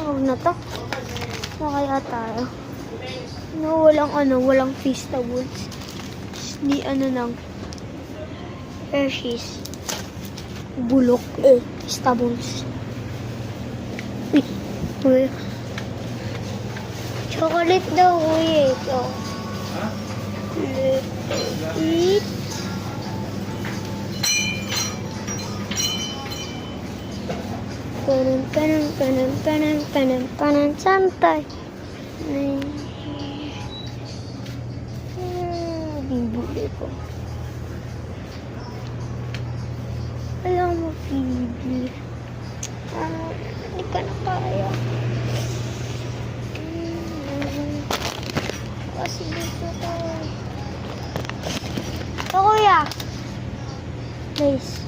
Huwag na to. Kaya tayo. No, walang Feastables. Di lang. Hershey's. Bulok Feastables. Uy. Chocolate daw, ito. Eat. Panan, santai. Bibili ko. Alam mo, bibili. Hindi ka na kaya. Kasi dito ko. Ito, kuya. Please.